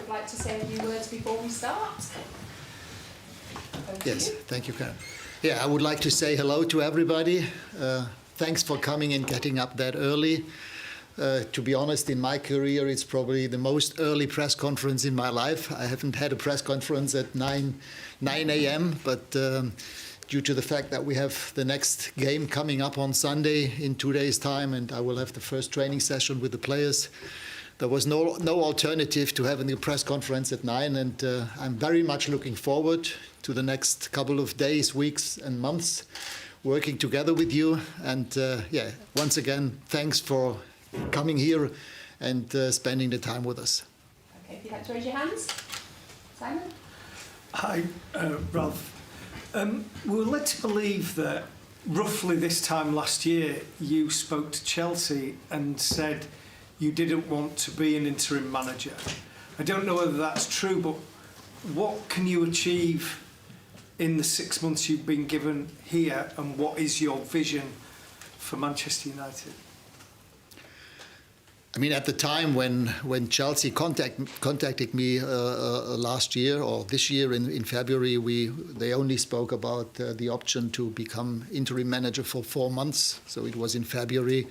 would like to say a few words before we start. Yes, thank you, Karen. Yeah, I would like to say hello to everybody. Thanks for coming and getting up that early. To be honest, in my career, it's probably the most early press conference in my life. I haven't had a press conference at 9 a.m., but due to the fact that we have the next game coming up on Sunday in 2 days' time, and I will have the first training session with the players, there was no alternative to having a press conference at 9, and I'm very much looking forward to the next couple of days, weeks, and months working together with you. And once again, thanks for coming here and spending the time with us. Okay, if you'd like to raise your hands. Simon? Hi, Ralf. We were led to believe that roughly this time last year you spoke to Chelsea and said you didn't want to be an interim manager. I don't know whether that's true, but what can you achieve in the 6 months you've been given here, and what is your vision for Manchester United? I mean, at the time when Chelsea contacted me last year or this year in February, they only spoke about the option to become interim manager for 4 months. So it was in February,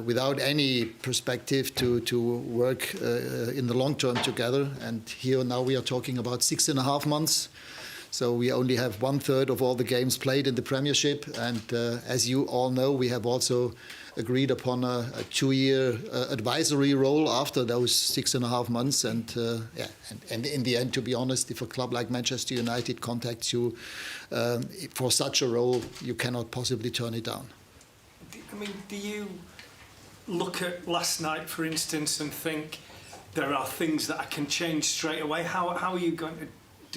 without any perspective to work in the long term together. And here now we are talking about 6.5 months. So we only have 1/3 of all the games played in the Premiership. And as you all know, we have also agreed upon a 2-year advisory role after those 6.5 months. And and in the end, to be honest, if a club like Manchester United contacts you for such a role, you cannot possibly turn it down. I mean, do you look at last night, for instance, and think there are things that I can change straight away? How are you going to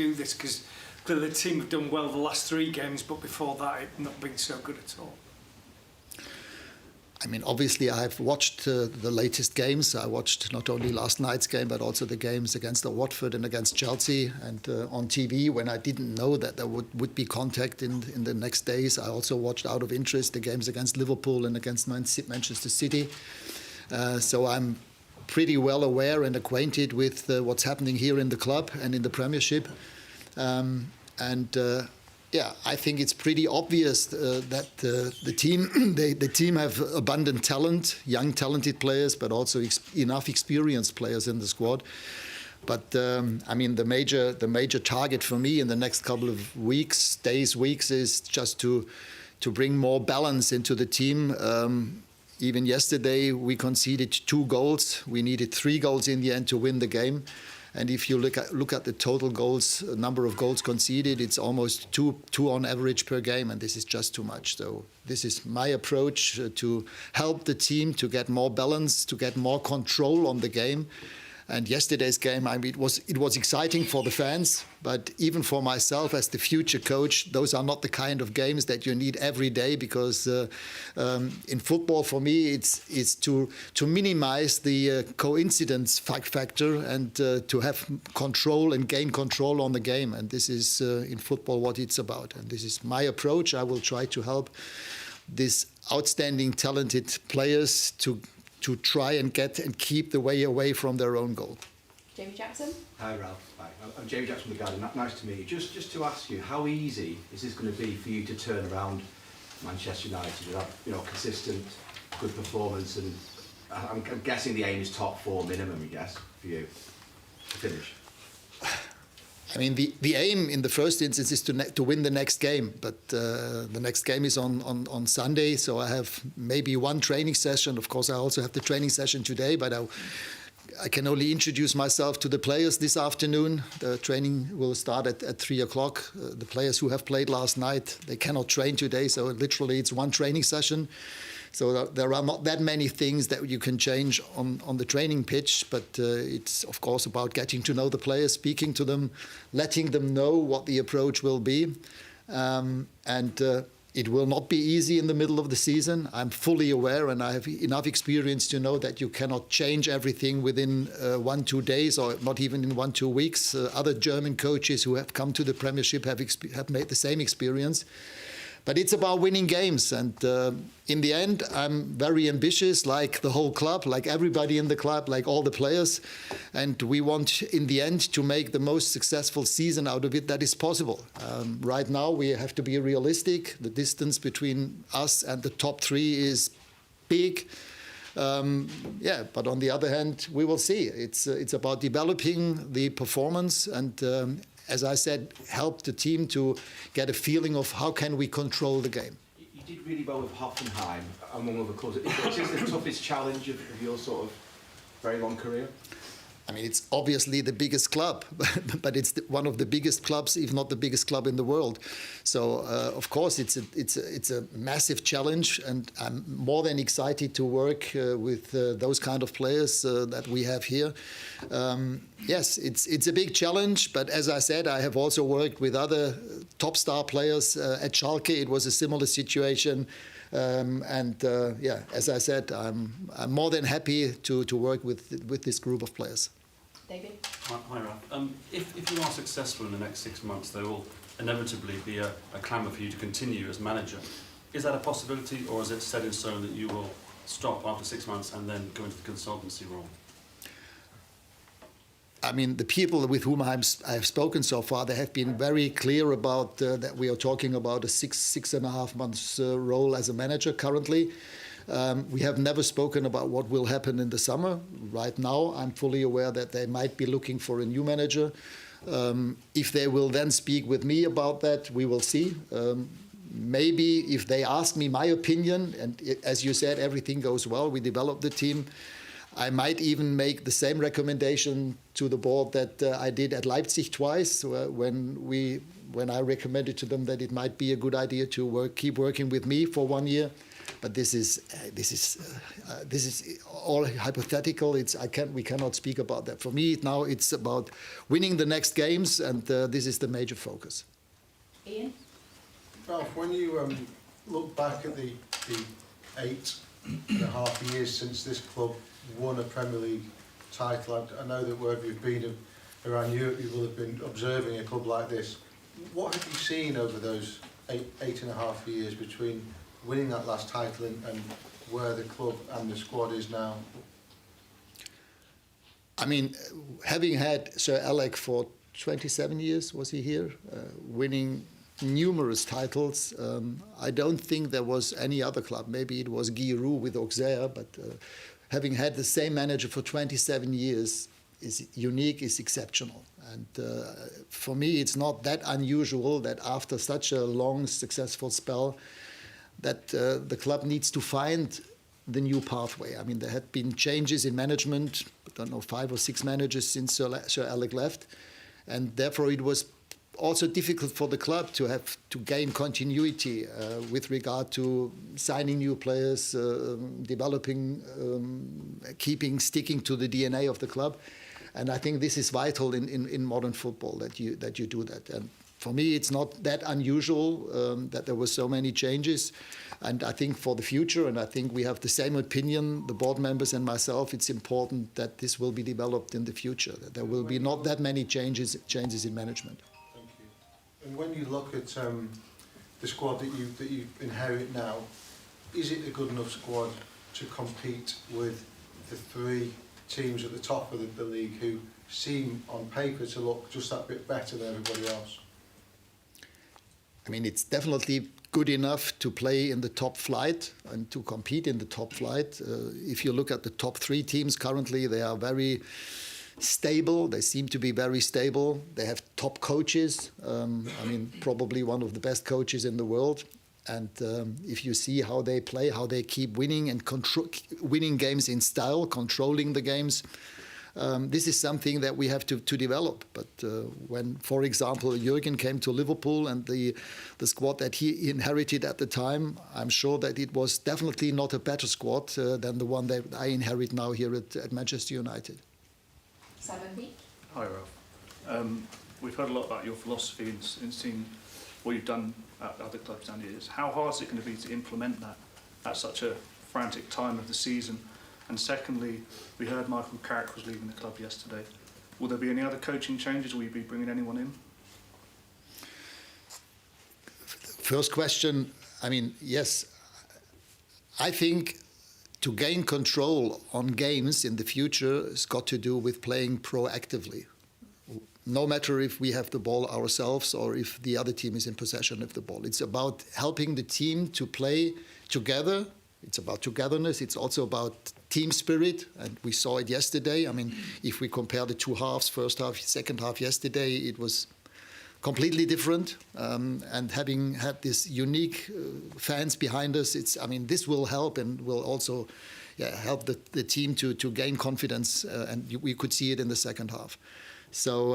do this? Because the team have done well the last 3 games, but before that, it's not been so good at all. I mean, obviously, I've watched the latest games. I watched not only last night's game, but also the games against Watford and against Chelsea. And on TV, when I didn't know that there would be contact in the next days, I also watched out of interest the games against Liverpool and against Manchester City. So I'm pretty well aware and acquainted with what's happening here in the club and in the Premiership. I think it's pretty obvious that the team have abundant talent, young talented players, but also enough experienced players in the squad. But I mean, the major target for me in the next couple of weeks is just to bring more balance into the team. Even yesterday, we conceded 2 goals. We needed 3 goals in the end to win the game. And if you look at the total goals, number of goals conceded, it's almost two on average per game, and this is just too much. So this is my approach to help the team to get more balance, to get more control on the game. And yesterday's game, I mean, it was exciting for the fans, but even for myself as the future coach, those are not the kind of games that you need every day, because in football, for me, it's to minimize the coincidence factor and to have control and gain control on the game. And this is in football what it's about. And this is my approach. I will try to help these outstanding, talented players to try and get and keep the way away from their own goal. Jamie Jackson? Hi Ralph. Hi. I'm Jamie Jackson from The Guardian. Nice to meet you. Just to ask you, how easy is this going to be for you to turn around Manchester United with that, consistent, good performance? And I'm guessing the aim is top 4 minimum, I guess, for you to finish. I mean, the aim in the first instance is to win the next game, but the next game is on Sunday, so I have maybe 1 training session. Of course, I also have the training session today, but I can only introduce myself to the players this afternoon. The training will start at 3 o'clock. The players who have played last night, they cannot train today, so literally it's 1 training session. So there are not that many things that you can change on the training pitch, but it's, of course, about getting to know the players, speaking to them, letting them know what the approach will be. It will not be easy in the middle of the season. I'm fully aware, and I have enough experience to know that you cannot change everything within 1-2 days, or not even in 1-2 weeks. Other German coaches who have come to the Premiership have made the same experience. But it's about winning games, and in the end, I'm very ambitious, like the whole club, like everybody in the club, like all the players, and we want, in the end, to make the most successful season out of it that is possible. Right now, we have to be realistic. The distance between us and the top three is big. But on the other hand, we will see. It's about developing the performance and, as I said, help the team to get a feeling of how can we control the game. You did really well with Hoffenheim, among other clubs. Is this the toughest challenge of your sort of very long career? I mean, it's obviously the biggest club, but it's one of the biggest clubs, if not the biggest club in the world. So, of course, it's a massive challenge, and I'm more than excited to work with those kind of players that we have here. Yes, it's a big challenge, but as I said, I have also worked with other top star players at Schalke. It was a similar situation. As I said, I'm more than happy to work with this group of players. David? Hi, Ralf. If you are successful in the next 6 months, there will inevitably be a clamour for you to continue as manager. Is that a possibility, or is it set in stone that you will stop after 6 months and then go into the consultancy role? I mean, the people with whom I have spoken so far, they have been very clear about that we are talking about a 6.5 months role as a manager currently. We have never spoken about what will happen in the summer. Right now, I'm fully aware that they might be looking for a new manager. If they will then speak with me about that, we will see. Maybe if they ask me my opinion, and as you said, everything goes well, we develop the team, I might even make the same recommendation to the board that I did at Leipzig twice, when I recommended to them that it might be a good idea to keep working with me for 1 year. But this is all hypothetical. We cannot speak about that. For me now, it's about winning the next games, and this is the major focus. Ian? Ralf, when you look back at the 8.5 years since this club won a Premier League title, I know that wherever you've been around Europe, you will have been observing a club like this. What have you seen over those 8.5 years between winning that last title and where the club and the squad is now? I mean, having had Sir Alec for 27 years, was he here, winning numerous titles, I don't think there was any other club. Maybe it was Guy Roux with Auxerre, but having had the same manager for 27 years is unique, is exceptional. And for me, it's not that unusual that after such a long, successful spell, that the club needs to find the new pathway. I mean, there had been changes in management, I don't know, 5 or 6 managers since Sir Alec left. And therefore, it was also difficult for the club to have to gain continuity with regard to signing new players, developing, sticking to the DNA of the club. And I think this is vital in modern football, that you do that. And for me, it's not that unusual that there were so many changes. And I think for the future, and I think we have the same opinion, the board members and myself, it's important that this will be developed in the future, that there will be not that many changes in management. Thank you. And when you look at the squad that you inherit now, is it a good enough squad to compete with the 3 teams at the top of the league who seem on paper to look just that bit better than everybody else? I mean, it's definitely good enough to play in the top flight and to compete in the top flight. If you look at the top 3 teams currently, they are very stable. They seem to be very stable. They have top coaches. I mean, probably one of the best coaches in the world. And if you see how they play, how they keep winning and winning games in style, controlling the games, this is something that we have to develop. But when, for example, Jürgen came to Liverpool and the squad that he inherited at the time, I'm sure that it was definitely not a better squad than the one that I inherit now here at Manchester United. Simon Peake? Hi, Ralf. We've heard a lot about your philosophy and seen what you've done at other clubs down the years. How hard is it going to be to implement that at such a frantic time of the season? And secondly, we heard Michael Carrick was leaving the club yesterday. Will there be any other coaching changes? Will you be bringing anyone in? First question, I mean, yes, I think to gain control on games in the future has got to do with playing proactively. No matter if we have the ball ourselves or if the other team is in possession of the ball. It's about helping the team to play together. It's about togetherness. It's also about team spirit. And we saw it yesterday. I mean, if we compare the two halves, first half, second half yesterday, it was completely different. And having had this unique fans behind us, this will help and will also help the team to gain confidence. And we could see it in the second half. So,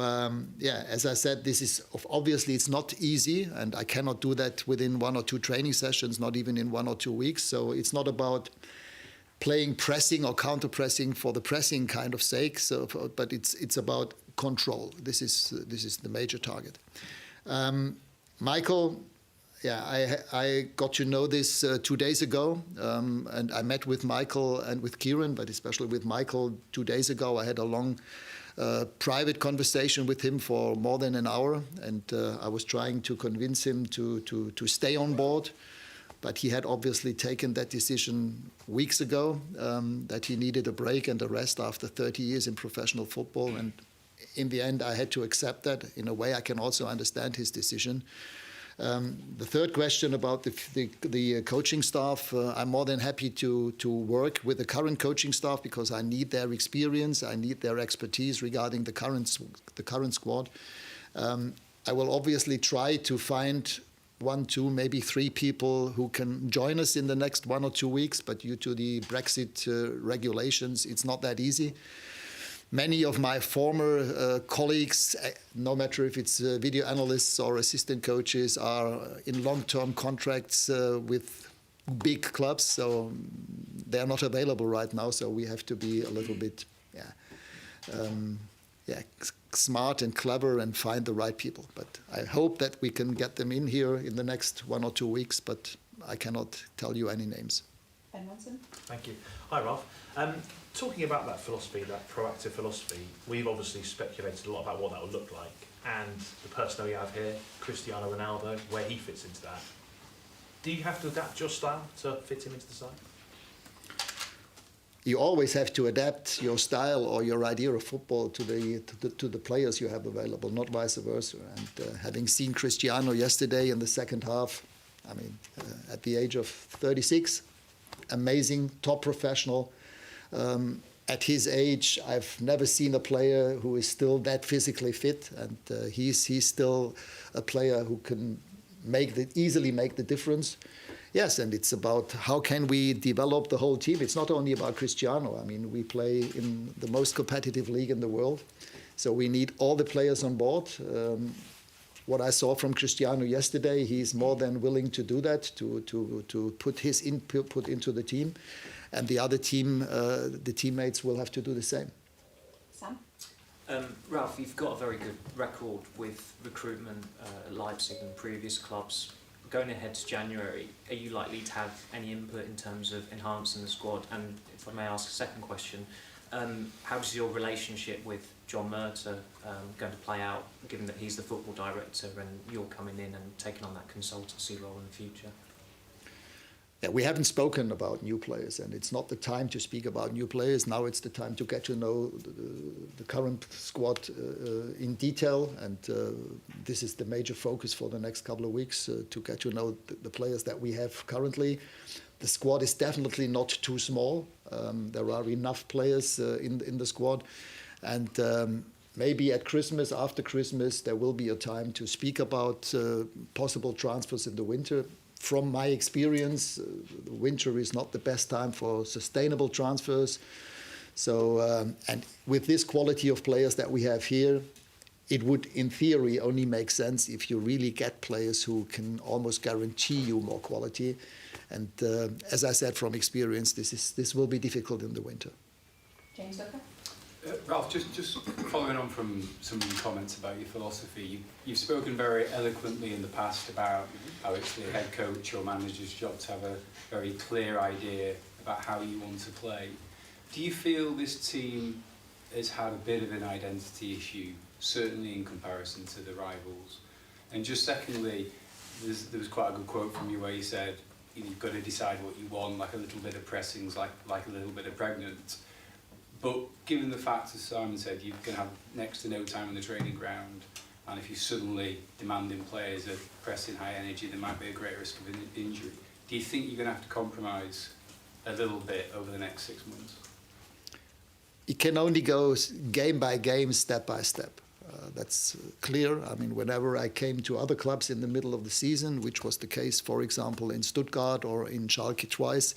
as I said, this is obviously it's not easy, and I cannot do that within 1 or 2 training sessions, not even in 1 or 2 weeks. So it's not about playing pressing or counter-pressing for the pressing kind of sake. So, but it's about control. This is the major target. Michael, I got to know this 2 days ago, and I met with Michael and with Kieran, but especially with Michael 2 days ago. I had a long private conversation with him for more than an hour, and I was trying to convince him to stay on board. But he had obviously taken that decision weeks ago, that he needed a break and a rest after 30 years in professional football. And in the end, I had to accept that. In a way, I can also understand his decision. The third question about the coaching staff, I'm more than happy to work with the current coaching staff because I need their experience, I need their expertise regarding the current squad. I will obviously try to find 1, 2, maybe 3 people who can join us in the next 1 or 2 weeks, but due to the Brexit regulations, it's not that easy. Many of my former colleagues, no matter if it's video analysts or assistant coaches, are in long-term contracts with big clubs, so they're not available right now. So we have to be a little bit, smart and clever and find the right people. But I hope that we can get them in here in the next 1 or 2 weeks. But I cannot tell you any names. Ben Watson. Thank you. Hi, Ralf. Talking about that philosophy, that proactive philosophy, we've obviously speculated a lot about what that would look like, and the person we have here, Cristiano Ronaldo, where he fits into that. Do you have to adapt your style to fit him into the side? You always have to adapt your style or your idea of football to the players you have available, not vice versa. And having seen Cristiano yesterday in the second half, at the age of 36, amazing, top professional. At his age, I've never seen a player who is still that physically fit, and he's still a player who can easily make the difference. Yes, and it's about how can we develop the whole team. It's not only about Cristiano. We play in the most competitive league in the world, so we need all the players on board. What I saw from Cristiano yesterday, he's more than willing to do that, to put his input into the team. And the other team, the teammates will have to do the same. Sam? Ralf, you've got a very good record with recruitment at Leipzig and previous clubs. Going ahead to January, are you likely to have any input in terms of enhancing the squad? And if I may ask a second question, how does your relationship with John Murter going to play out, given that he's the football director and you're coming in and taking on that consultancy role in the future? Yeah, we haven't spoken about new players, and it's not the time to speak about new players. Now it's the time to get to know the current squad in detail, and this is the major focus for the next couple of weeks, to get to know the players that we have currently. The squad is definitely not too small. There are enough players in the squad, and maybe at Christmas, after Christmas, there will be a time to speak about possible transfers in the winter. From my experience, winter is not the best time for sustainable transfers. So, and with this quality of players that we have here, it would, in theory, only make sense if you really get players who can almost guarantee you more quality. And as I said from experience, this will be difficult in the winter. James Ducker. Ralf, just following on from some of your comments about your philosophy, you've spoken very eloquently in the past about how it's the head coach or manager's job to have a very clear idea about how you want to play. Do you feel this team has had a bit of an identity issue, certainly in comparison to the rivals? And just secondly, there was quite a good quote from you where you said, you know, you've got to decide what you want, like a little bit of pressing's like a little bit of pregnant. But given the fact, as Simon said, you're going to have next to no time on the training ground, and if you're suddenly demanding players are pressing high energy, there might be a great risk of an injury. Do you think you're going to have to compromise a little bit over the next 6 months? It can only go game by game, step by step. That's clear. I mean, whenever I came to other clubs in the middle of the season, which was the case, for example, in Stuttgart or in Schalke twice,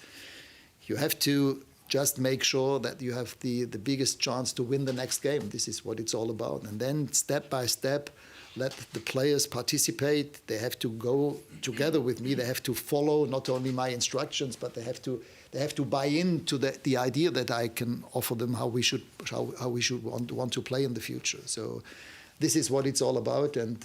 you have to just make sure that you have the biggest chance to win the next game. This is what it's all about. And then step by step, let the players participate. They have to go together with me. They have to follow not only my instructions, but they have to buy into the idea that I can offer them how we should want to play in the future. So this is what it's all about. And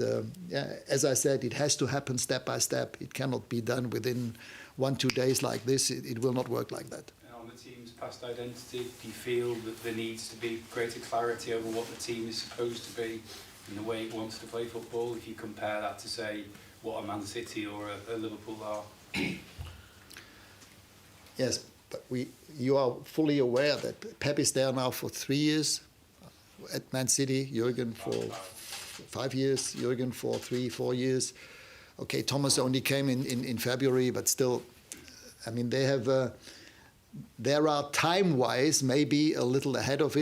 as I said, it has to happen step by step. It cannot be done within 1-2 days like this. It will not work like that. And on the team's past identity, do you feel that there needs to be greater clarity over what the team is supposed to be and the way it wants to play football, if you compare that to, say, what a Man City or a Liverpool are? Yes, but you are fully aware that Pep is there now for 3 years at Man City, Jürgen for 5 years, Jürgen for 3-4 years. Okay, Thomas only came in February, but still, I mean, they have. There are time-wise maybe a little ahead of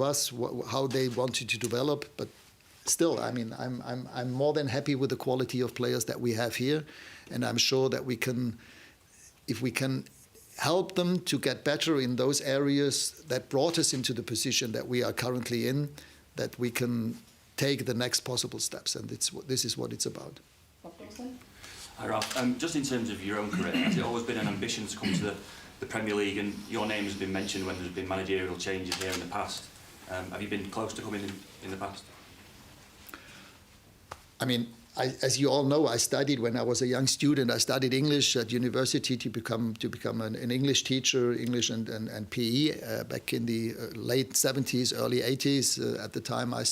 us, how they wanted to develop, but still, I mean, I'm more than happy with the quality of players that we have here, and I'm sure that if we can help them to get better in those areas that brought us into the position that we are currently in, that we can take the next possible steps, and this is what it's about. Hi Ralf, just in terms of your own career, has it always been an ambition to come to the Premier League, and your name has been mentioned when there's been managerial changes here in the past? Have you been close to coming in the past? I mean, as you all know, I studied when I was a young student. I studied English at university to become an English teacher, English and PE back in the late 70s, early 80s. At the time, I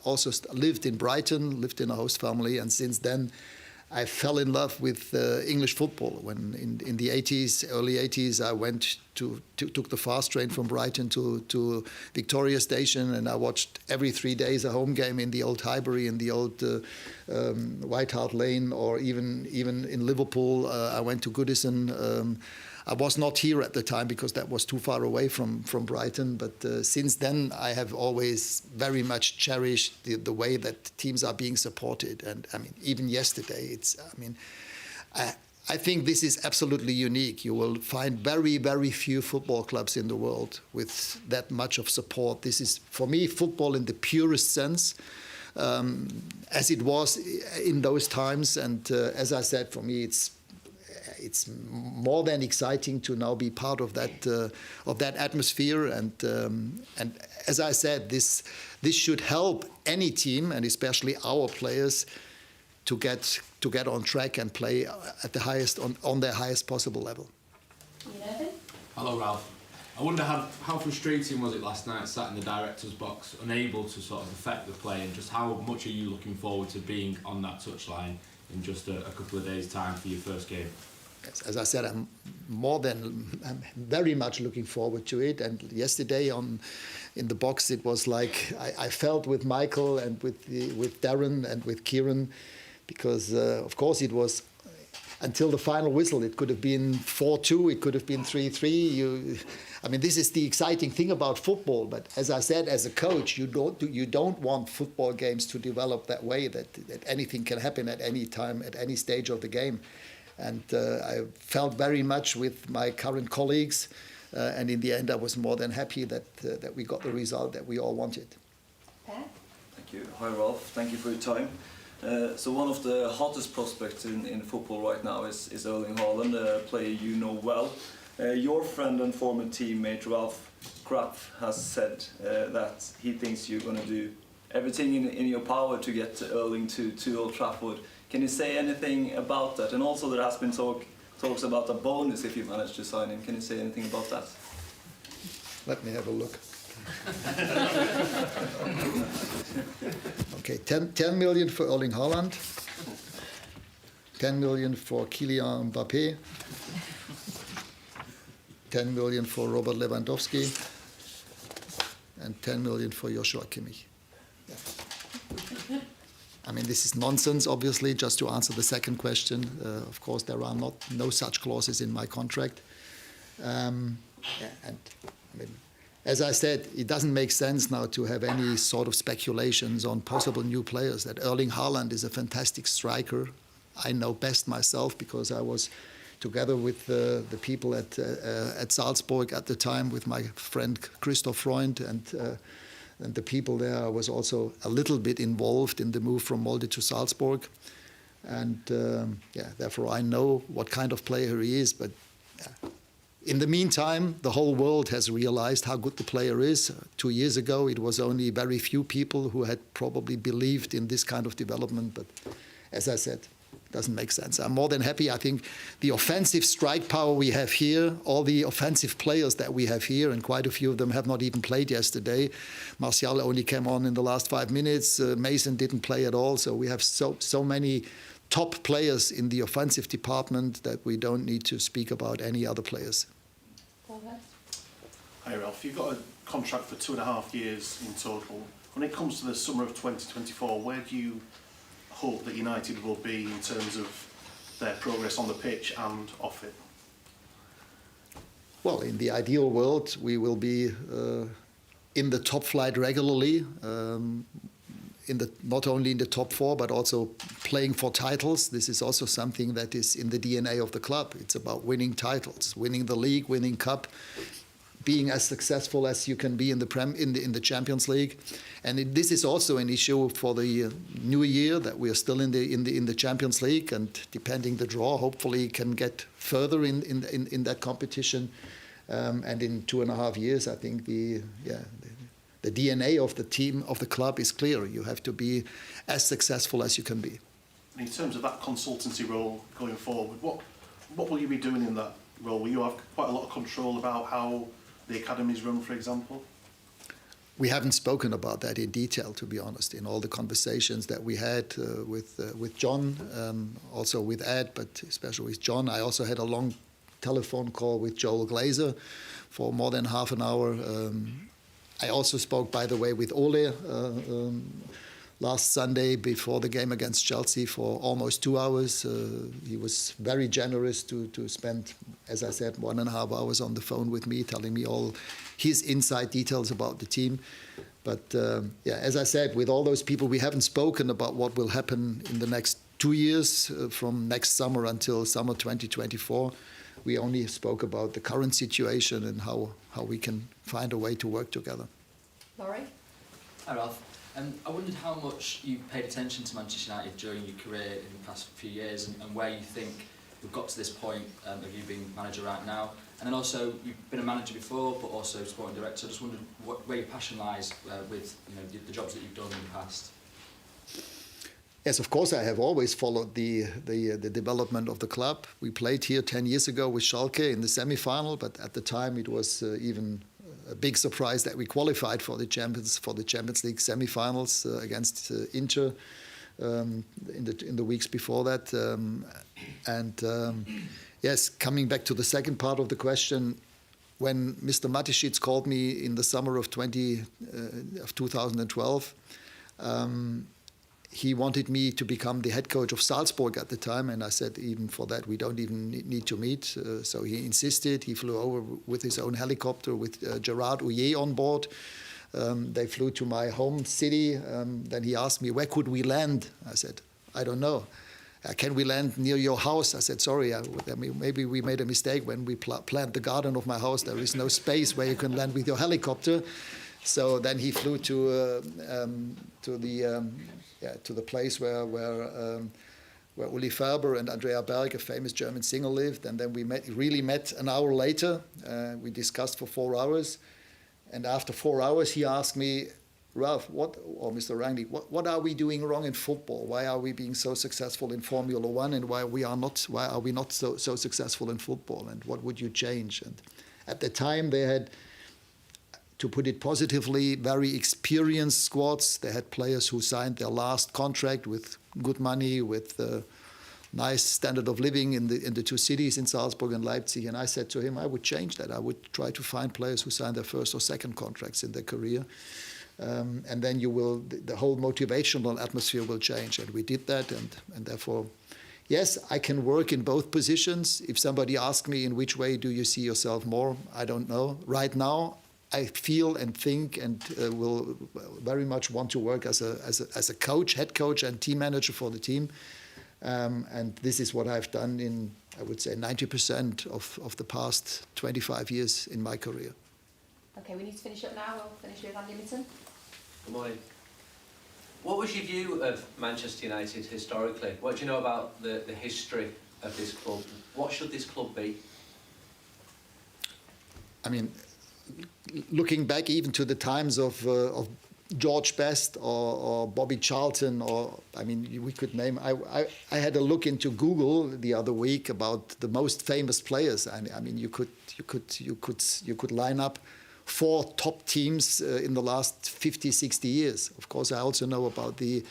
also lived in Brighton, lived in a host family, and since then, I fell in love with English football. When in the 80s, early 80s, I went took the fast train from Brighton to Victoria Station, and I watched every 3 days a home game in the old Highbury, in the old White Hart Lane, or even in Liverpool. I went to Goodison. I was not here at the time because that was too far away from Brighton. But since then, I have always very much cherished the way that teams are being supported. And I mean, even yesterday, I think this is absolutely unique. You will find very, very few football clubs in the world with that much of support. This is, for me, football in the purest sense, as it was in those times. And as I said, for me, it's more than exciting to now be part of that atmosphere. And as I said, this should help any team, and especially our players, to get on track and play at the highest on their highest possible level. Hello, Ralf. I wonder how frustrating was it last night, sat in the director's box, unable to sort of affect the play, and just how much are you looking forward to being on that touchline in just a couple of days' time for your first game? As I said, I'm very much looking forward to it. And yesterday in the box, it was like I felt with Michael and with Darren and with Kieran, because of course it was until the final whistle. It could have been 4-2, it could have been 3-3. I mean, this is the exciting thing about football. But as I said, as a coach, you don't want football games to develop that way, that anything can happen at any time, at any stage of the game. And I felt very much with my current colleagues, and in the end, I was more than happy that we got the result that we all wanted. Pat? Thank you. Hi, Ralf. Thank you for your time. So one of the hottest prospects in football right now is Erling Haaland, a player you know well. Your friend and former teammate Ralf has said that he thinks you're going to do everything in your power to get Erling to Old Trafford. Can you say anything about that? And also there has been talks about a bonus if you manage to sign him. Can you say anything about that? Let me have a look. Okay, 10 million for Erling Haaland. 10 million for Kylian Mbappé, 10 million for Robert Lewandowski, and 10 million for Joshua Kimmich. Yeah. I mean, this is nonsense, obviously, just to answer the second question. Of course, there are no such clauses in my contract. And I mean, as I said, it doesn't make sense now to have any sort of speculations on possible new players. That Erling Haaland is a fantastic striker. I know best myself because I was together with the people at Salzburg at the time with my friend Christoph Freund and the people there. I was also a little bit involved in the move from Molde to Salzburg. And therefore I know what kind of player he is. But in the meantime, the whole world has realized how good the player is. 2 years ago, it was only very few people who had probably believed in this kind of development. But as I said, it doesn't make sense. I'm more than happy. I think the offensive strike power we have here, all the offensive players that we have here, and quite a few of them have not even played yesterday. Martial only came on in the last 5 minutes. Mason didn't play at all. So we have so many top players in the offensive department that we don't need to speak about any other players. Hi Ralf, you've got a contract for 2.5 years in total. When it comes to the summer of 2024, where do you hope that United will be in terms of their progress on the pitch and off it? Well, in the ideal world, we will be in the top flight regularly, not only in the top 4, but also playing for titles. This is also something that is in the DNA of the club. It's about winning titles, winning the league, winning cup, being as successful as you can be in the Champions League. And this is also an issue for the new year, that we are still in the Champions League, and depending the draw, hopefully can get further in that competition. And in 2.5 years, I think the DNA of the team, of the club, is clear. You have to be as successful as you can be. In terms of that consultancy role going forward, what will you be doing in that role? Will you have quite a lot of control about how the academies run, for example? We haven't spoken about that in detail, to be honest, in all the conversations that we had with John, also with Ed, but especially with John. I also had a long telephone call with Joel Glazer for more than half an hour. I also spoke, by the way, with Ole last Sunday before the game against Chelsea for almost 2 hours. He was very generous to spend, as I said, 1.5 hours on the phone with me, telling me all his inside details about the team. But as I said, with all those people, we haven't spoken about what will happen in the next 2 years, from next summer until summer 2024. We only spoke about the current situation and how we can find a way to work together. Laurie? Hi, Ralf. I wondered how much you paid attention to Manchester United during your career in the past few years, and where you think we've got to this point of you being manager right now. And then also, you've been a manager before, but also sporting director. I just wondered where your passion lies with the jobs that you've done in the past. Yes, of course, I have always followed the development of the club. We played here 10 years ago with Schalke in the semi-final, but at the time it was even a big surprise that we qualified for the Champions League semi-finals against Inter in the weeks before that. Yes, coming back to the second part of the question, when Mr. Mateschitz called me in the summer of 2012. He wanted me to become the head coach of Salzburg at the time, and I said, even for that, we don't even need to meet. So he insisted. He flew over with his own helicopter with Gerard Houllier on board. They flew to my home city. Then he asked me, where could we land? I said, I don't know. Can we land near your house? I said, sorry, maybe we made a mistake when we planned the garden of my house. There is no space where you can land with your helicopter. So then he flew to the place where Uli Ferber and Andrea Berg, a famous German singer, lived. And then we met an hour later. We discussed for 4 hours. And after 4 hours, he asked me, Ralf, Mr. Rangnick, what are we doing wrong in football? Why are we being so successful in Formula One, and why are we not so successful in football? And what would you change? And at the time, they had, to put it positively, very experienced squads. They had players who signed their last contract with good money, with nice standard of living in the two cities, in Salzburg and Leipzig. And I said to him, I would change that. I would try to find players who sign their first or second contracts in their career. And then the whole motivational atmosphere will change. And we did that, and therefore, yes, I can work in both positions. If somebody asks me in which way do you see yourself more, I don't know. Right now, I feel and think and will very much want to work as a coach, head coach and team manager for the team. And this is what I've done in, I would say, 90% of the past 25 years in my career. Okay, we need to finish up now. We'll finish with Andy Mitton. Good morning. What was your view of Manchester United historically? What do you know about the history of this club? What should this club be? I mean, looking back even to the times of George Best or Bobby Charlton, or I mean, we could name. I had a look into Google the other week about the most famous players, and I mean, you could line up 4 top teams in the last 50, 60 years. Of course, I also know about the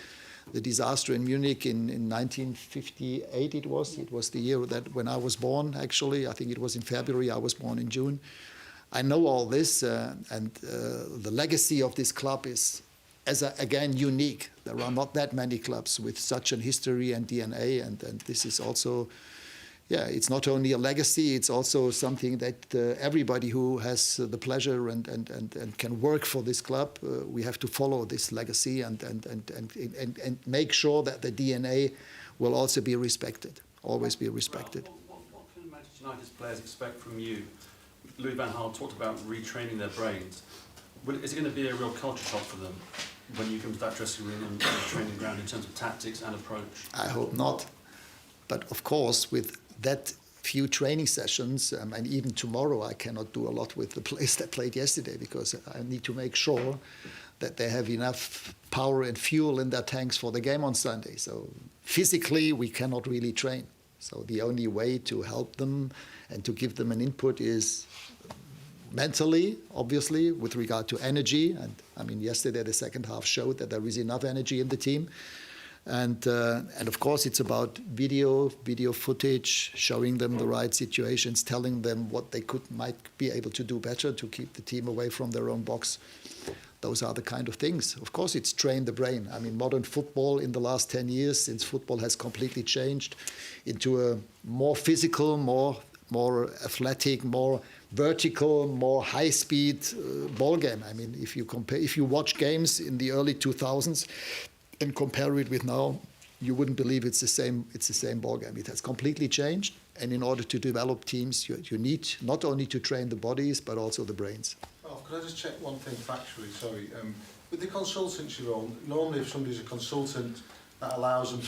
disaster in Munich in 1958. It was the year that when I was born. Actually, I think it was in February. I was born in June. I know all this, and the legacy of this club is, again, unique. There are not that many clubs with such an history and DNA, and this is also, yeah, it's not only a legacy, it's also something that everybody who has the pleasure and can work for this club, we have to follow this legacy and make sure that the DNA will also be respected, always be respected. What can Manchester United's players expect from you? Louis van Gaal talked about retraining their brains. Is it going to be a real culture shock for them when you come to that dressing room and the training ground in terms of tactics and approach? I hope not. But of course, with that few training sessions, and even tomorrow I cannot do a lot with the players that played yesterday because I need to make sure that they have enough power and fuel in their tanks for the game on Sunday. So physically, we cannot really train. So the only way to help them and to give them an input is mentally, obviously, with regard to energy. And I mean, yesterday the second half showed that there is enough energy in the team. And of course, it's about video footage, showing them the right situations, telling them what they might be able to do better to keep the team away from their own box. Those are the kind of things. Of course, it's train the brain. I mean, modern football in the last 10 years, since football has completely changed into a more physical, more athletic, more vertical, more high-speed ball game. I mean, if you watch games in the early 2000s and compare it with now, you wouldn't believe it's the same ball game. It has completely changed, and in order to develop teams, you need not only to train the bodies but also the brains. Ralf, could I just check one thing factually? Sorry, with the consultancy role, normally if somebody's a consultant, that allows them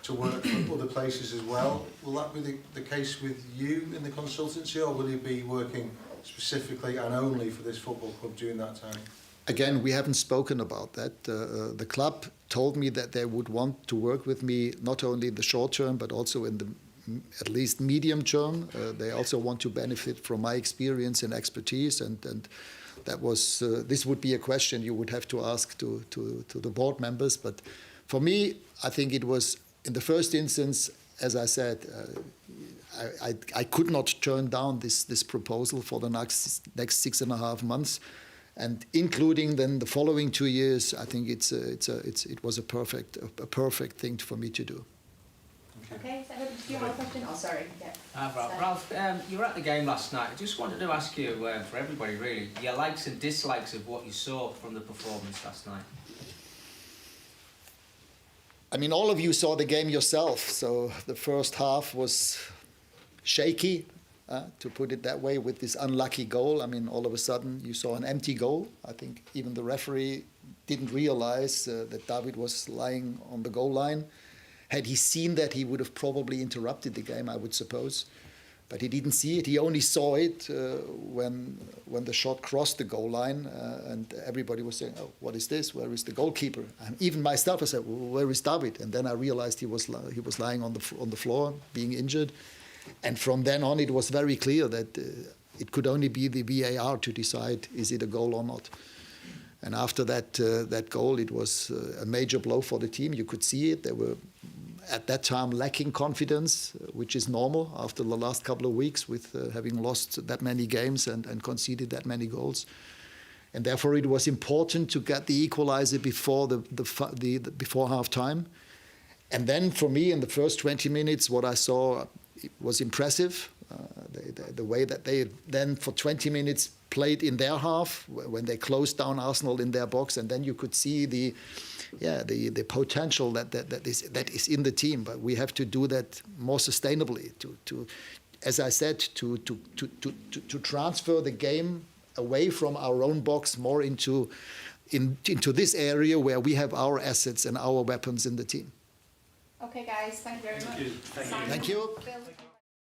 to work for other places as well. Will that be the case with you in the consultancy, or will you be working specifically and only for this football club during that time? Again, we haven't spoken about that. The club told me that they would want to work with me not only in the short term, but also in the at least medium term. They also want to benefit from my experience and expertise, and that was this would be a question you would have to ask to the board members. But for me, I think it was, in the first instance, as I said, I could not turn down this proposal for the next 6.5 months. And including then the following 2 years, I think it was a perfect thing for me to do. Okay, so do you have a question? Oh, sorry. Yeah. Ralf, you were at the game last night. I just wanted to ask you, for everybody really, your likes and dislikes of what you saw from the performance last night. I mean, all of you saw the game yourself, so the first half was shaky, to put it that way, with this unlucky goal. I mean, all of a sudden you saw an empty goal. I think even the referee didn't realize that David was lying on the goal line. Had he seen that, he would have probably interrupted the game, I would suppose. But he didn't see it. He only saw it when the shot crossed the goal line, and everybody was saying, "Oh, what is this? Where is the goalkeeper?" And even myself, I said, well, "Where is David?" And then I realized he was lying on the floor, being injured. And from then on, it was very clear that it could only be the VAR to decide is it a goal or not. And after that goal, it was a major blow for the team. You could see it. There were at that time lacking confidence, which is normal after the last couple of weeks with having lost that many games and conceded that many goals. And therefore it was important to get the equalizer before before half time. And then for me in the first 20 minutes what I saw was impressive. The way that they then for 20 minutes played in their half when they closed down Arsenal in their box, and then you could see the potential that is in the team. But we have to do that more sustainably to as I said, to transfer the game away from our own box more into this area where we have our assets and our weapons in the team. Okay, guys, thank you very much. Thank you. Bill.